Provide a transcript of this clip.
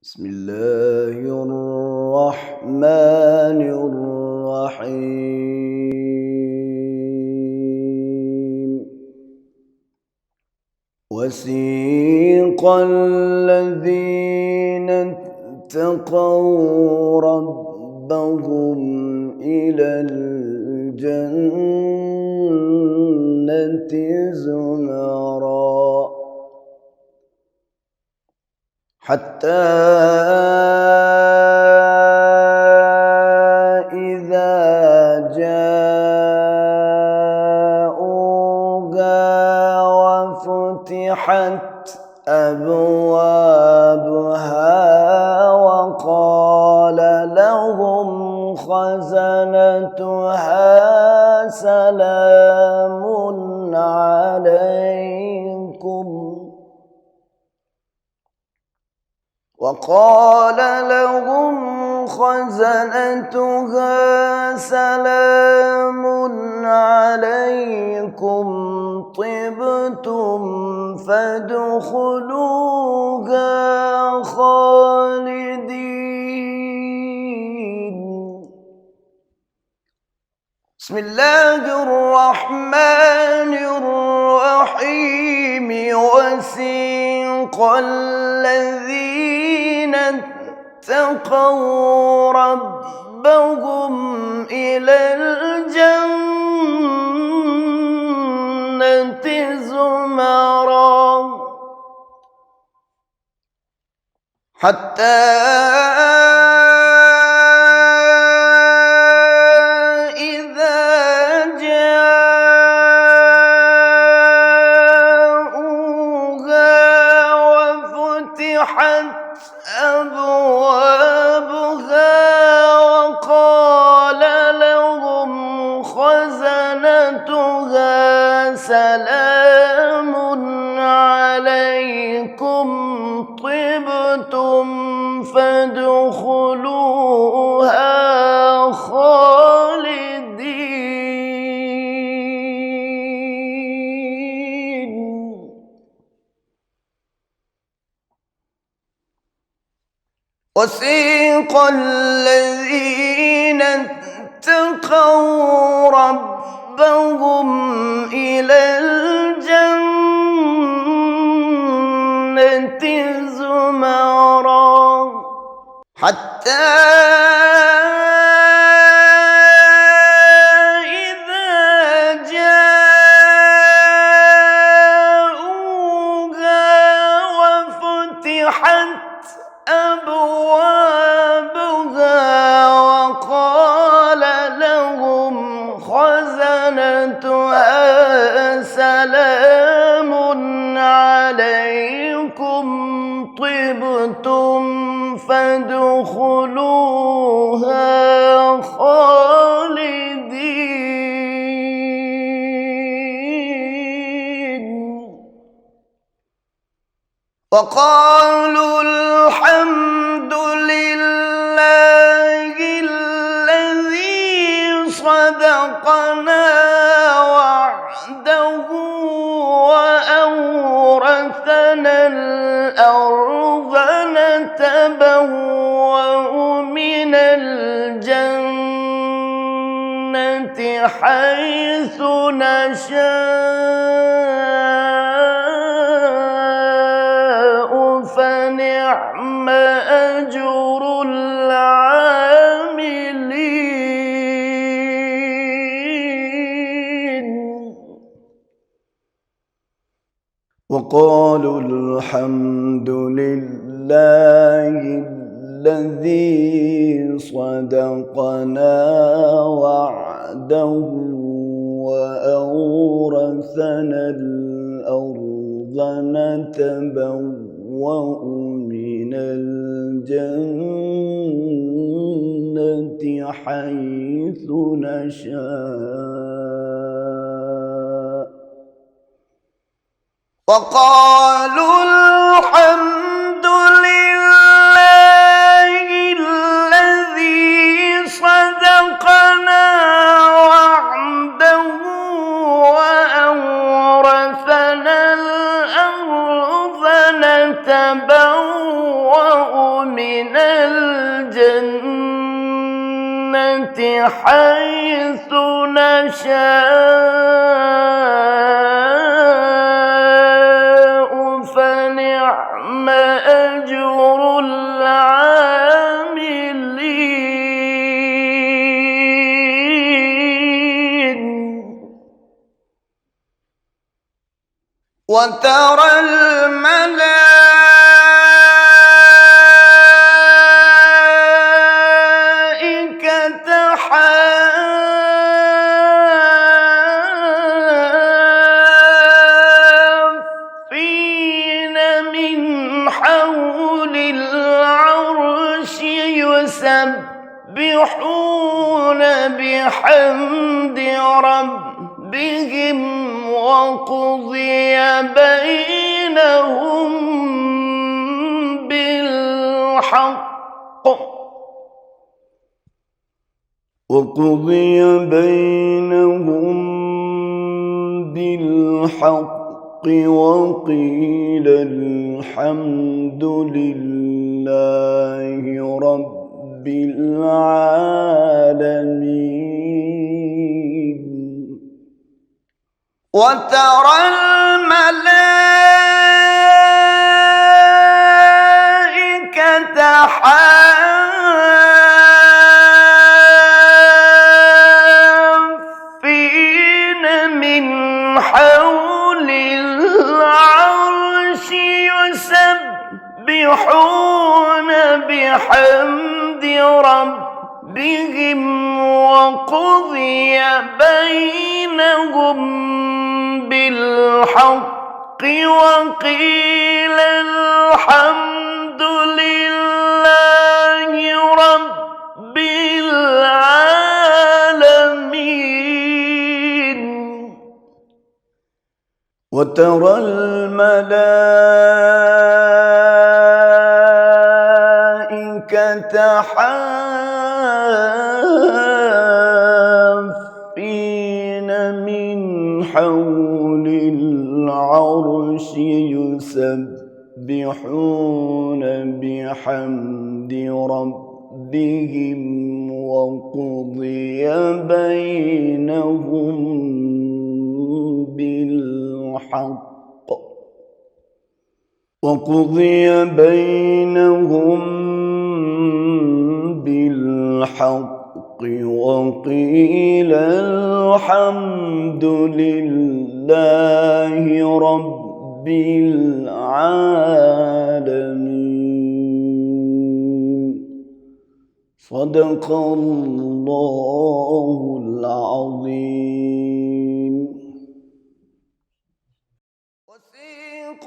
بسم الله الرحمن الرحيم. وسيق الذين اتقوا ربهم إلى الجنة زمرًا حتى إذا جاءوها وفتحت أبوابها وقال لهم خزنتها سلام عليكم طبتم فادخلوها خالدين. بسم الله الرحمن الرحيم. وسيق الذين اتقوا ربهم إلى الجنة زمرًا حتى أبوابها وقال لهم خزنتها سلام عليكم طبتم فادخلوها خالدين. وسيق الذين اتقوا ربهم إلى الجنة زمرًا حتى أبوابها وقال لهم خزنتها سلام عليكم طبتم فادخلوها خالدين. وقالوا الحمد لله الذي صدقنا وعده وأورثنا الأرض نتبوأ من الجنة حيث نشاء فنعم أجر العاملين. وقالوا الحمد لله الذي صدقنا وعده وأورثنا الأرض نتبوأ من الجنة حيث نشاء. وقالوا الحمد لله الذي صدقنا وعده وأورثنا الأرض نتبوأ من الجنة حيث نشاء فنعم أجر العاملين وترى الملائكة حافين من حول العرش يسبحون بحمد ربهم وقضي بينهم بالحق وقيل الحمد لله رب العالمين وترى الملائكة حافين من حول العرش يسبحون بحمد ربهم وقضي بينهم بالحق وقيل الحمد لله رب العالمين وترى الملائكة حافين من حول العرش يسبحون بحمد ربهم وقضي بينهم بالحق وقيل الحمد لله رب العالمين صدق الله العظيم. وسيق